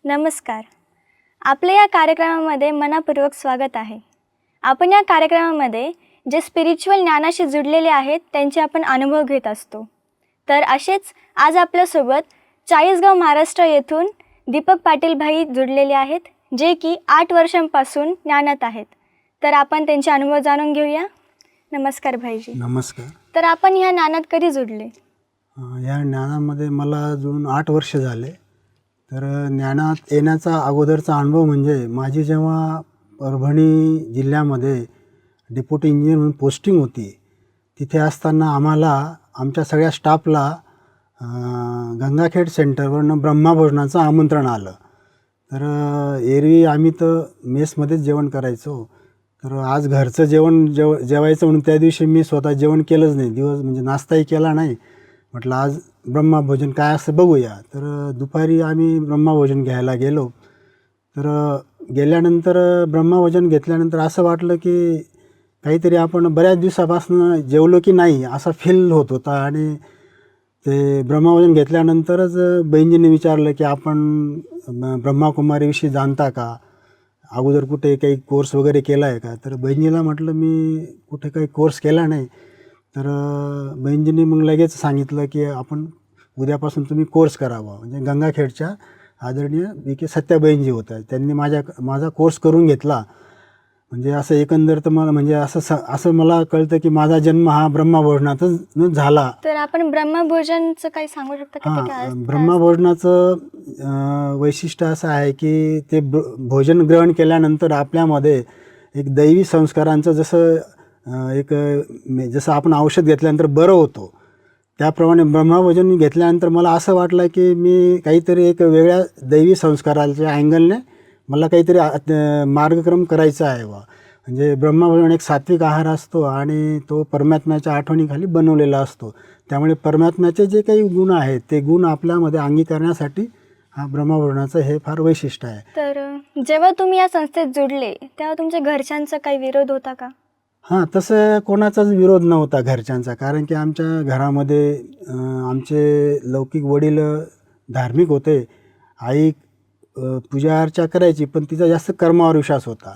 नमस्कार. आपल्या या कार्यक्रमामध्ये मनपूर्वक स्वागत आहे. आपण या कार्यक्रमामध्ये जे स्पिरिच्युअल ज्ञानाशी जुडलेले आहेत त्यांचे आपण अनुभव घेत असतो. तर असेच आज आपल्यासोबत चाळीसगाव महाराष्ट्र येथून दीपक पाटील भाई जुडलेले आहेत, जे की 8 वर्षांपासून ज्ञानात आहेत. तर आपण त्यांचे अनुभव जाणून घेऊया. नमस्कार भाईजी. नमस्कार. तर आपण ह्या ज्ञानात कधी जुडले? या ज्ञानामध्ये मला जून 8 वर्ष झाले. तर ज्ञानात येण्याचा अगोदरचा अनुभव म्हणजे माझी जेव्हा परभणी जिल्ह्यामध्ये डेप्युटी इंजिनियर म्हणून पोस्टिंग होती, तिथे असताना आम्हाला आमच्या सगळ्या स्टाफला गंगाखेड सेंटरवरनं ब्रह्मभोजनाचं आमंत्रण आलं. तर एरवी आम्ही तर मेसमध्येच जेवण करायचो. तर आज घरचं जेवायचं म्हणून त्या दिवशी मी स्वतः जेवण केलंच नाही. म्हणजे नाश्ताही केला नाही. म्हटलं आज ब्रह्मभोजन काय असं बघूया. तर दुपारी आम्ही ब्रह्मभोजन घ्यायला गेलो. तर गेल्यानंतर ब्रह्मभोजन घेतल्यानंतर असं वाटलं की काहीतरी आपण बऱ्याच दिवसापासून जेवलो की नाही असा फील होत होता. आणि ते ब्रह्मभोजन घेतल्यानंतरच बहिणीने विचारलं की आपण ब्रह्मकुमारीविषयी जाणता का, अगोदर कुठे काही कोर्स वगैरे केला आहे का. तर बहिणीला म्हटलं मी कुठे काही कोर्स केला नाही. तर बहिणीने मग लगेच सांगितलं की आपण उद्यापासून तुम्ही कोर्स करावा. म्हणजे गंगाखेडच्या आदरणीय VK सत्याबाईंजी होत्या, त्यांनी माझा कोर्स करून घेतला. म्हणजे असं एकंदर तर मला म्हणजे असं मला कळतं की माझा जन्म हा ब्रह्मभोजनातच झाला. तर आपण ब्रह्मभोजनचं काही सांगू शकता का? ते काय ब्रह्मभोजनाचं वैशिष्ट्य असं आहे की ते भोजन ग्रहण केल्यानंतर आपल्यामध्ये एक दैवी संस्कारांचं जसं आपण औषध घेतल्यानंतर बरं होतो, त्याप्रमाणे ब्रह्मभोजन घेतल्यानंतर मला असं वाटलं की मी काहीतरी एक वेगळ्या दैवी संस्काराच्या अँगलने मला काहीतरी मार्गक्रम करायचा आहे बा. म्हणजे ब्रह्मभोजन एक सात्विक आहार असतो आणि तो परमात्म्याच्या आठवणीखाली बनवलेला असतो. त्यामुळे परमात्म्याचे जे काही गुण आहेत ते गुण आपल्यामध्ये अंगीकारण्यासाठी हा ब्रह्मभोजनाचं हे फार वैशिष्ट्य आहे. तर जेव्हा तुम्ही या संस्थेत जुडले तेव्हा तुमच्या घरच्यांचा काही विरोध होता का? तसं कोणाचाच विरोध नव्हता घरच्यांचा. कारण की आमच्या घरामध्ये आमचे लौकिक वडील धार्मिक होते. आई पूजा अर्चा करायची, पण तिचा जास्त कर्मावर विश्वास होता.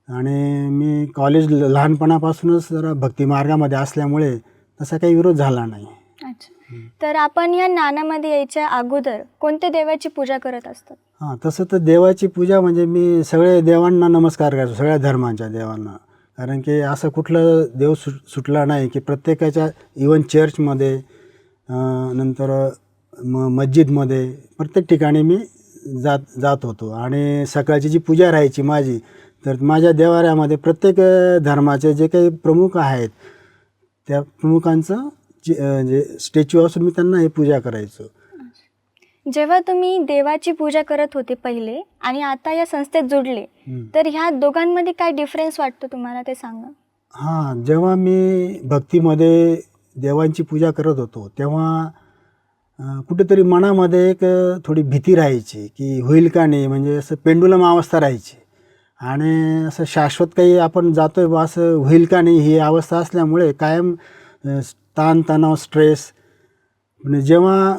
आणि मी कॉलेज लहानपणापासूनच जरा भक्ती मार्गामध्ये असल्यामुळे तसा काही विरोध झाला नाही. अच्छा. तर आपण या ज्ञानामध्ये यायच्या अगोदर कोणत्या देवाची पूजा करत असतात? तसं तर देवाची पूजा म्हणजे मी सगळे देवांना नमस्कार करायचो, सगळ्या धर्मांच्या देवांना. कारण की असं कुठलं देव सुटला नाही की प्रत्येकाच्या इवन चर्चमध्ये नंतर मस्जिदमध्ये प्रत्येक ठिकाणी मी जात होतो. आणि सकाळची जी पूजा राहायची माझी, तर माझ्या देवाऱ्यामध्ये प्रत्येक धर्माचे जे काही प्रमुख आहेत त्या प्रमुखांचं जे स्टॅच्यू असून मी त्यांना हे पूजा करायचो. जेव्हा तुम्ही देवाची पूजा करत होते पहिले आणि आता या संस्थेत जुडले, तर ह्या दोघांमध्ये काय डिफरन्स वाटतो तुम्हाला ते सांगा. जेव्हा मी भक्तीमध्ये देवांची पूजा करत होतो तेव्हा कुठेतरी मनामध्ये एक थोडी भीती राहायची की होईल का नाही. म्हणजे असं पेंडुलम अवस्था राहायची आणि असं शाश्वत काही आपण जातोय बा असं होईल का नाही ही अवस्था असल्यामुळे कायम ताणतणाव, स्ट्रेस. म्हणजे जेव्हा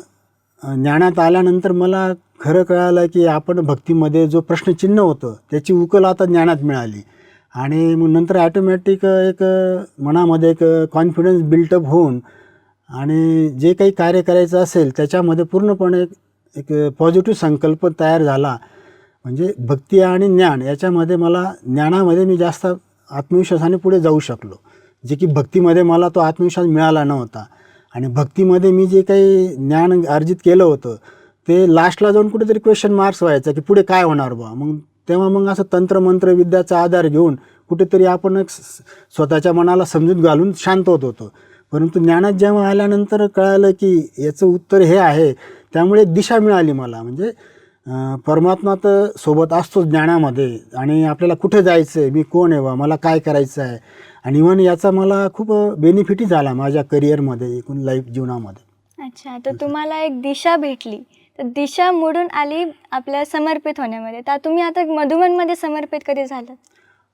ज्ञानात आल्यानंतर मला खरं कळालं की आपण भक्तीमध्ये जो प्रश्नचिन्ह होतं त्याची उकल आता ज्ञानात मिळाली. आणि मग नंतर ॲटोमॅटिक एक मनामध्ये एक कॉन्फिडन्स बिल्टअप होऊन आणि जे काही कार्य करायचं असेल त्याच्यामध्ये पूर्णपणे एक पॉझिटिव्ह संकल्प तयार झाला. म्हणजे भक्ती आणि ज्ञान याच्यामध्ये ज्ञानामध्ये मी जास्त आत्मविश्वासाने पुढे जाऊ शकलो, जे की भक्तीमध्ये मला तो आत्मविश्वास मिळाला नव्हता. आणि भक्तीमध्ये मी जे काही ज्ञान अर्जित केलं होतं ते लास्टला जाऊन कुठेतरी क्वेश्चन मार्क्स व्हायचा की पुढे काय होणार बा. तेव्हा असं तंत्रमंत्र विद्याचा आधार घेऊन कुठेतरी आपण एक स्वतःच्या मनाला समजूत घालून शांत होत होतो. परंतु ज्ञानात जेव्हा आल्यानंतर कळालं की याचं उत्तर हे आहे, त्यामुळे एक दिशा मिळाली मला. म्हणजे परमात्मा तर सोबत असतोच ज्ञानामध्ये आणि आपल्याला कुठे जायचं आहे, मी कोण आहे बा, मला काय करायचं आहे. आणि इव्हन याचा मला खूप बेनिफिटही झाला माझ्या करिअरमध्ये, एकूण लाईफ जीवनामध्ये. अच्छा. तर तुम्हाला एक दिशा भेटली, तर दिशा मोडून आली आपल्या समर्पित होण्यामध्ये. तर तुम्ही आता मधुबनमध्ये समर्पित कधी झालात?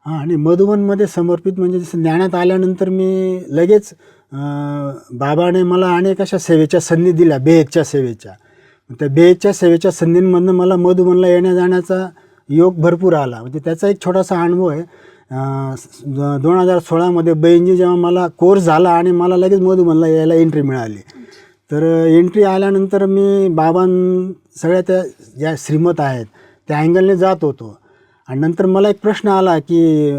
आणि मधुबनमध्ये समर्पित म्हणजे जसं ज्ञानात आल्यानंतर मी लगेच बाबाने मला अनेक अशा सेवेच्या संधी दिल्या, बेहेदच्या सेवेच्या. त्या बेच्या सेवेच्या संधींमधनं मला मधुबनला येण्या जाण्याचा योग भरपूर आला. म्हणजे त्याचा एक छोटासा अनुभव आहे. 2016मध्ये बहिणजी जेव्हा मला कोर्स झाला आणि मला लगेच मधुबनला यायला एंट्री मिळाली. तर एंट्री आल्यानंतर मी सगळ्या त्या ज्या श्रीमत आहेत त्या अँगलने जात होतो. आणि नंतर मला एक प्रश्न आला की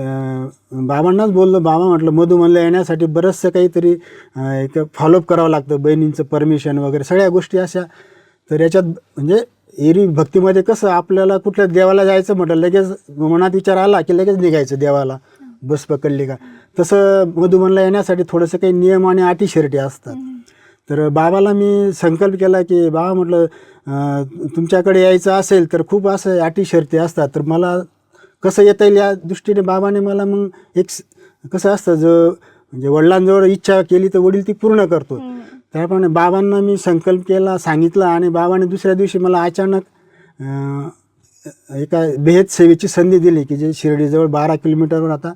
बाबांनाच बोललो, बाबा म्हटलं मधुबनला येण्यासाठी बरंचसं काहीतरी एक फॉलोअप करावं लागतं, बहिणींचं परमिशन वगैरे सगळ्या गोष्टी अशा. तर याच्यात म्हणजे एरवी भक्तीमध्ये कसं आपल्याला कुठल्या देवाला जायचं म्हटलं लगेच मनात विचार आला की लगेच निघायचं देवाला, बस पकडली का. तसं मधुबनला येण्यासाठी थोडंसं काही नियम आणि अटी शर्ती असतात. तर बाबाला मी संकल्प केला की बाबा म्हटलं तुमच्याकडे यायचं असेल तर खूप असं अटी शर्ती असतात, तर मला कसं येता येईल या दृष्टीने बाबाने मला मग एक कसं असतं म्हणजे वडिलांजवळ इच्छा केली तर वडील ती पूर्ण करतो. त्याप्रमाणे बाबांना मी संकल्प केला, सांगितलं आणि बाबाने दुसऱ्या दिवशी मला अचानक एका बेहद सेवेची संधी दिली की जे शिर्डीजवळ 12 किलोमीटरवर आता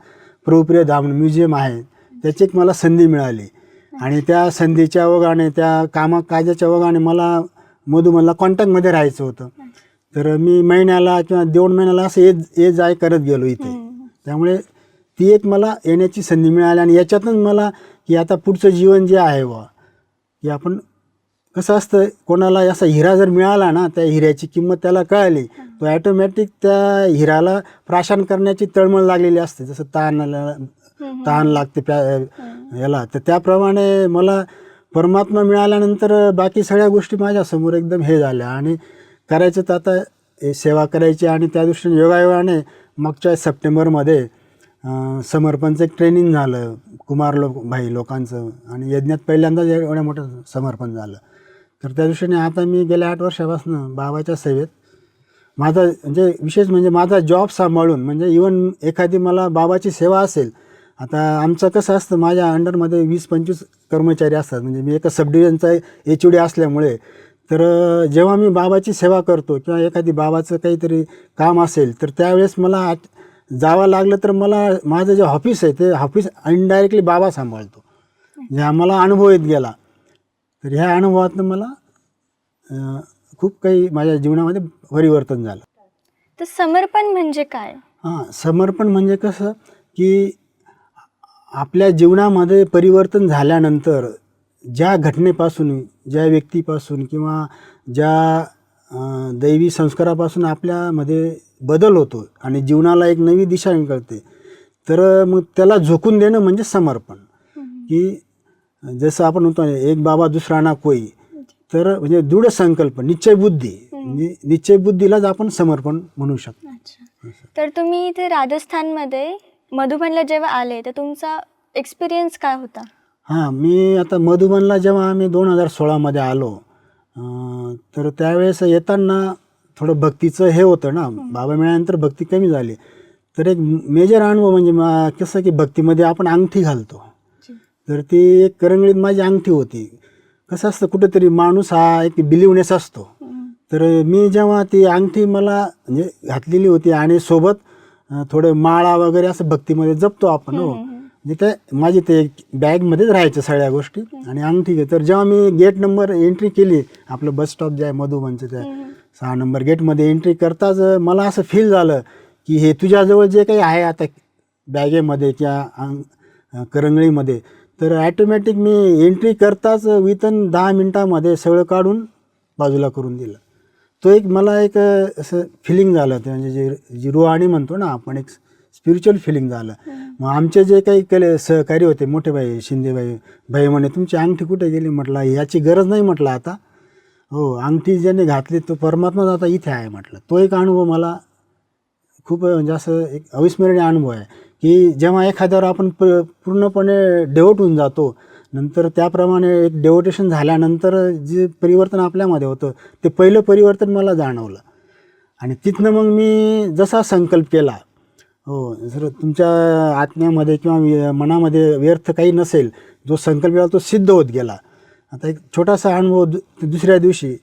प्रभुप्रिय धाम म्युझियम आहे, त्याची एक मला संधी मिळाली. आणि त्या संधीच्या ओघाने, त्या कामाकाजाच्या ओघाने मला मधुबनला कॉन्टॅक्टमध्ये राहायचं होतं. तर मी महिन्याला किंवा 2 महिन्याला असं ये जाय करत गेलो इथे. त्यामुळे ती एक मला येण्याची संधी मिळाली. आणि याच्यातून मला की आता पुढचं जीवन जे आहे की आपण कसं असतं, कोणाला असा हिरा जर मिळाला ना, त्या हिऱ्याची किंमत त्याला कळाली, तो ॲटोमॅटिक त्या हिराला प्राशन करण्याची तळमळ लागलेली असते. जसं तहान लागते याला, तर त्याप्रमाणे मला परमात्मा मिळाल्यानंतर बाकी सगळ्या गोष्टी माझ्यासमोर एकदम हे झाल्या. आणि करायचं तर आता सेवा करायची. आणि त्या दृष्टीने योगायोगाने मागच्या सप्टेंबरमध्ये समर्पणचं एक ट्रेनिंग झालं भाई लोकांचं, आणि यज्ञात पहिल्यांदाच एवढ्या मोठं समर्पण झालं. तर त्या दृष्टीने आता मी गेल्या 8 वर्षापासून बाबाच्या सेवेत माझा म्हणजे विशेष म्हणजे माझा जॉब सांभाळून, म्हणजे इवन एखादी मला बाबाची सेवा असेल, आता आमचं कसं असतं, माझ्या अंडरमध्ये 20-25 कर्मचारी असतात. म्हणजे मी एका सबडिव्हिजनचा HOD असल्यामुळे, तर जेव्हा मी बाबाची सेवा करतो किंवा एखादी बाबाचं काहीतरी काम असेल, तर त्यावेळेस मला जावं लागलं तर मला माझं जे ऑफिस आहे ते ऑफिस इनडायरेक्टली बाबा सांभाळतो. जे आम्हाला अनुभव येत गेला. तर ह्या अनुभवातनं मला खूप काही माझ्या जीवनामध्ये परिवर्तन झालं. तर समर्पण म्हणजे काय? समर्पण म्हणजे कसं की आपल्या जीवनामध्ये परिवर्तन झाल्यानंतर ज्या घटनेपासून, ज्या व्यक्तीपासून किंवा ज्या दैवी संस्कारापासून आपल्यामध्ये बदल होतो आणि जीवनाला एक नवी दिशा कळते, तर मग त्याला झोकून देणं म्हणजे समर्पण. की जसं आपण म्हणतो एक बाबा दुसरा ना कोई, तर म्हणजे दृढ संकल्प, निश्चयबुद्धी, म्हणजे निश्चयबुद्धीलाच आपण समर्पण म्हणू शकतो. तर तुम्ही इथे राजस्थानमध्ये मधुबनला जेव्हा आले तर तुमचा एक्सपिरियन्स काय होता? मी आता मधुबनला जेव्हा आम्ही 2016मध्ये आलो, तर त्यावेळेस येताना थोडं भक्तीचं हे होतं ना, बाबा मिळाल्यानंतर भक्ती कमी झाली. तर एक मेजर अनुभव म्हणजे कसं की भक्तीमध्ये आपण अंगठी घालतो, तर ती एक करंगळीत माझी अंगठी होती. कसं असतं, कुठेतरी माणूस हा एक बिलिव्हनेस असतो. तर मी जेव्हा ती अंगठी मला म्हणजे घातलेली होती आणि सोबत थोडं माळा वगैरे असं भक्तीमध्ये जपतो आपण, म्हणजे ते माझी ते बॅगमध्येच राहायचं सगळ्या गोष्टी आणि अंगठी. तर जेव्हा मी गेट नंबर एंट्री केली, आपलं बस स्टॉप जे आहे मधुबनचं, त्या 6 नंबर गेटमध्ये एंट्री करताच मला असं फील झालं की हे तुझ्याजवळ जे काही आहे आता बॅगेमध्ये किंवा करंगळीमध्ये, तर ॲटोमॅटिक मी एंट्री करताच विथिन 10 मिनटामध्ये सगळं काढून बाजूला करून दिलं. तो एक मला एक असं फिलिंग झालं, ते म्हणजे जी रुहाणी म्हणतो ना आपण, एक स्पिरिच्युअल फिलिंग झालं. मग आमचे जे काही सहकारी होते, मोठे भाई शिंदेभाई म्हणे तुमची अंगठी कुठे गेली? म्हटलं याची गरज नाही म्हटलं आता, हो अंगठी ज्याने घातली तो परमात्माच आता इथे आहे म्हटलं. तो एक अनुभव मला खूप म्हणजे असं एक अविस्मरणीय अनुभव आहे की जेव्हा एखाद्यावर आपण पूर्णपणे डेव्होट होऊन जातो, नंतर त्याप्रमाणे एक डेव्होटेशन झाल्यानंतर जे परिवर्तन आपल्यामध्ये होतं, ते पहिलं परिवर्तन मला जाणवलं. आणि तिथनं मग मी जसा संकल्प केला, हो जर तुमच्या आत्म्यामध्ये किंवा मनामध्ये व्यर्थ काही नसेल, जो संकल्प केला तो सिद्ध होत गेला. आता एक छोटासा अनुभव दुसऱ्या दिवशी,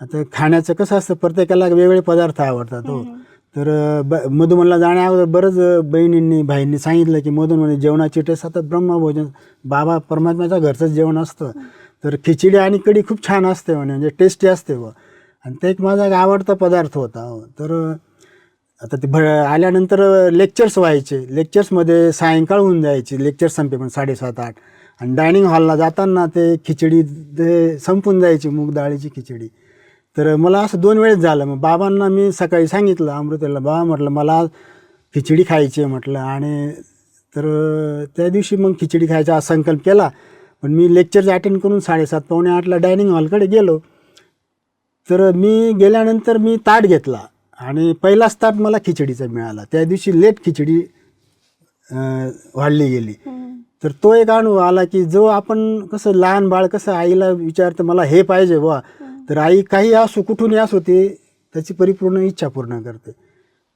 आता खाण्याचं कसं असतं, प्रत्येकाला वेगवेगळे पदार्थ आवडतात. हो, तर मधुबनला जाण्या अगोदर बरंच बहिणींनी भाईंनी सांगितलं की मधुबन जेवणाची टेस्ट आता ब्रह्मभोजन, बाबा परमात्म्याच्या घरचंच जेवण असतं, तर खिचडी आणि कढी खूप छान असते म्हणे, म्हणजे टेस्टी असते आणि ते एक माझा एक आवडता पदार्थ होता. तर आता ते आल्यानंतर लेक्चर्स व्हायचे. लेक्चर्समध्ये सायंकाळ होऊन जायची, लेक्चर संपे पण 7:30-8 आणि डायनिंग हॉलला जाताना ते खिचडी ते संपून जायची, मूग डाळीची खिचडी. तर मला असं 2 वेळेस झालं. मग बाबांना मी सकाळी सांगितलं अमृतेला, "बाबा," म्हटलं, "मला खिचडी खायची आहे," म्हटलं. आणि तर त्या दिवशी मग खिचडी खायचा संकल्प केला. पण मी लेक्चर्स अटेंड करून 7:30-8ला डायनिंग हॉलकडे गेलो. तर मी गेल्यानंतर मी ताट घेतला आणि पहिलाच ताट मला खिचडीचा मिळाला. त्या दिवशी लेट खिचडी वाढली गेली. तर तो एक अनुभव आला, की जो आपण कसं लहान बाळ कसं आईला विचारतं, मला हे पाहिजे बुवा, तर आई काही असो, कुठूनही असो, ते त्याची परिपूर्ण इच्छा पूर्ण करते.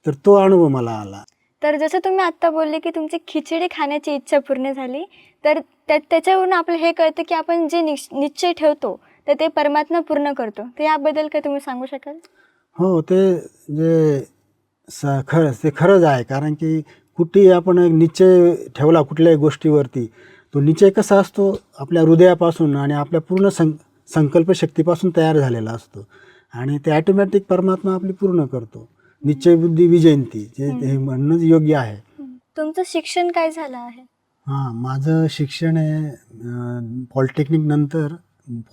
तर तो अनुभव मला आला. तर जसं तुम्ही आत्ता बोलले की तुमची खिचडी खाण्याची इच्छा पूर्ण झाली, तर त्याच्यावरून आपलं हे कळतं की आपण जे निश्चय ठेवतो तर ते परमात्मा पूर्ण करतो. तर याबद्दल काय तुम्ही सांगू शकाल? हो, ते जे खरंच ते खरंच आहे. कारण की कुठेही आपण एक निश्चय ठेवला कुठल्याही गोष्टीवरती, तो निश्चय कसा असतो, आपल्या हृदयापासून आणि आपल्या पूर्ण संकल्पशक्तीपासून तयार झालेला असतो आणि ते ॲटोमॅटिक परमात्मा आपली पूर्ण करतो. निश्चय बुद्धी विजयंती, हे म्हणणंच योग्य आहे. तुमचं शिक्षण काय झालं आहे? हां, माझं शिक्षण आहे पॉलिटेक्निक नंतर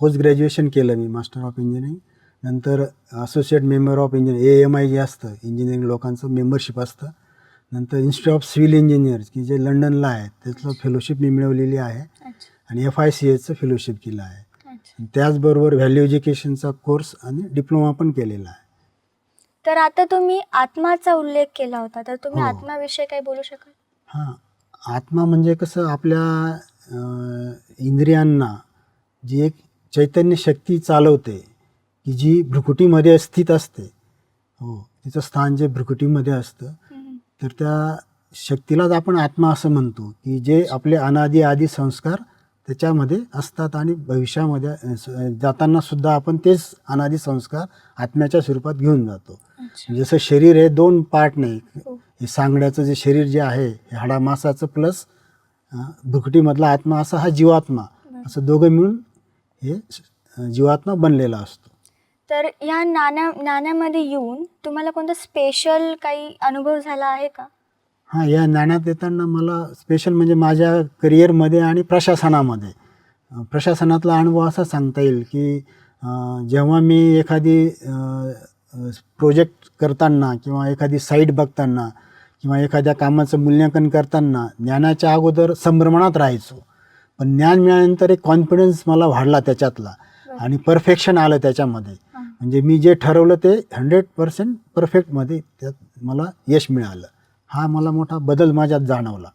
पोस्ट ग्रॅज्युएशन केलं मी, मास्टर ऑफ इंजिनिअरिंग. नंतर associate member of engineering, AMI जे असतं, इंजिनिअरिंग लोकांचं मेंबरशिप असतं. नंतर इन्स्टिट्यूट ऑफ सिव्हिल इंजिनियर्स, की जे लंडनला आहे, त्याचं फेलोशिप मी मिळवलेली आहे. आणि FICAचं फेलोशिप केलं आहे. त्याचबरोबर व्हॅल्यू एज्युकेशनचा कोर्स आणि डिप्लोमा पण केलेला आहे. तर आता तुम्ही आत्माचा उल्लेख केला होता, तर तुम्ही हो. आत्माविषयी काय बोलू शकाल? हां, आत्मा म्हणजे कसं आपल्या इंद्रियांना जी एक चैतन्य शक्ती चालवते, की जी भ्रुकुटीमध्ये स्थित असते. हो, तिचं स्थान जे भ्रुकुटीमध्ये असतं, तर त्या शक्तीलाच आपण आत्मा असं म्हणतो, की जे आपले अनादि आदी संस्कार त्याच्यामध्ये असतात आणि भविष्यामध्ये जाताना सुद्धा आपण तेच अनादि संस्कार आत्म्याच्या स्वरूपात घेऊन जातो. जसं शरीर हे 2 पार्ट नाही, हे सांगड्याचं जे शरीर जे आहे, हे हाडामासाचं प्लस भ्रुकुटीमधला आत्मा, असा हा जीवात्मा, असं दोघं मिळून हे जीवात्मा बनलेला असतो. तर या नाण्यामध्ये येऊन तुम्हाला कोणता स्पेशल काही अनुभव झाला आहे का? हां, या नाण्यात येताना मला स्पेशल म्हणजे माझ्या करिअरमध्ये आणि प्रशासनामध्ये, प्रशासनातला अनुभव असा सांगता येईल, की जेव्हा मी एखादी प्रोजेक्ट करताना किंवा एखादी साईट बघताना किंवा एखाद्या कामाचं मूल्यांकन करताना ज्ञानाच्या अगोदर संभ्रमणात राहायचो. पण ज्ञान मिळाल्यानंतर एक कॉन्फिडन्स मला वाढला त्याच्यातला आणि परफेक्शन आलं त्याच्यामध्ये. म्हणजे मी जे ठरवलं ते 100% परफेक्टमध्ये त्यात मला यश मिळालं. हा मला मोठा बदल माझ्यात जाणवला.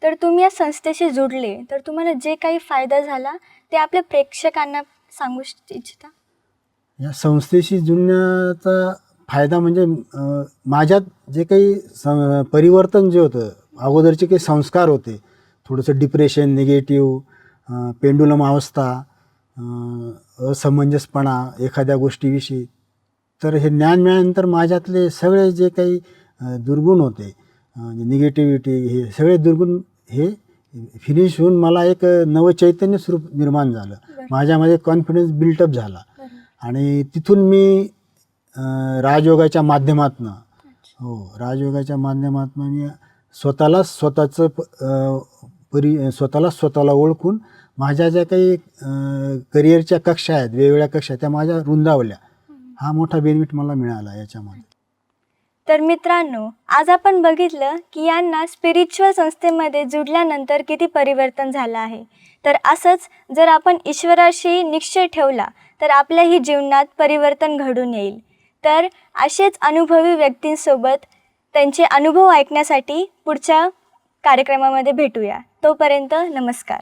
तर तुम्ही या संस्थेशी जुडले, तर तुम्हाला जे काही फायदा झाला ते आपल्या प्रेक्षकांना सांगू इच्छिता? या संस्थेशी जुळण्याचा फायदा म्हणजे माझ्यात जे काही परिवर्तन जे होतं, अगोदरचे काही संस्कार होते, थोडंसं डिप्रेशन, निगेटिव्ह, पेंडुलम अवस्था, असमंजसपणा एखाद्या गोष्टीविषयी, तर हे ज्ञान मिळाल्यानंतर माझ्यातले सगळे जे काही दुर्गुण होते, निगेटिव्हिटी, हे सगळे दुर्गुण हे फिनिश होऊन मला एक नवं चैतन्य स्वरूप निर्माण झालं. माझ्यामध्ये कॉन्फिडन्स बिल्टअप झाला आणि तिथून मी राजयोगाच्या माध्यमातून, राजयोगाच्या माध्यमातून मी स्वतःला ओळखून माझ्या ज्या काही करिअरच्या कक्षा आहेत, वेगवेगळ्या कक्षा, त्या माझ्या रुंदावल्या. हा मोठा बेनिफिट मला मिळाला याच्यामध्ये. तर मित्रांनो, आज आपण बघितलं की यांना स्पिरिच्युअल संस्थेमध्ये जुडल्यानंतर किती परिवर्तन झालं आहे. तर असंच जर आपण ईश्वराशी निश्चय ठेवला तर आपल्याही जीवनात परिवर्तन घडून येईल. तर असेच अनुभवी व्यक्तींसोबत त्यांचे अनुभव ऐकण्यासाठी पुढच्या कार्यक्रमामध्ये भेटूया. तोपर्यंत नमस्कार.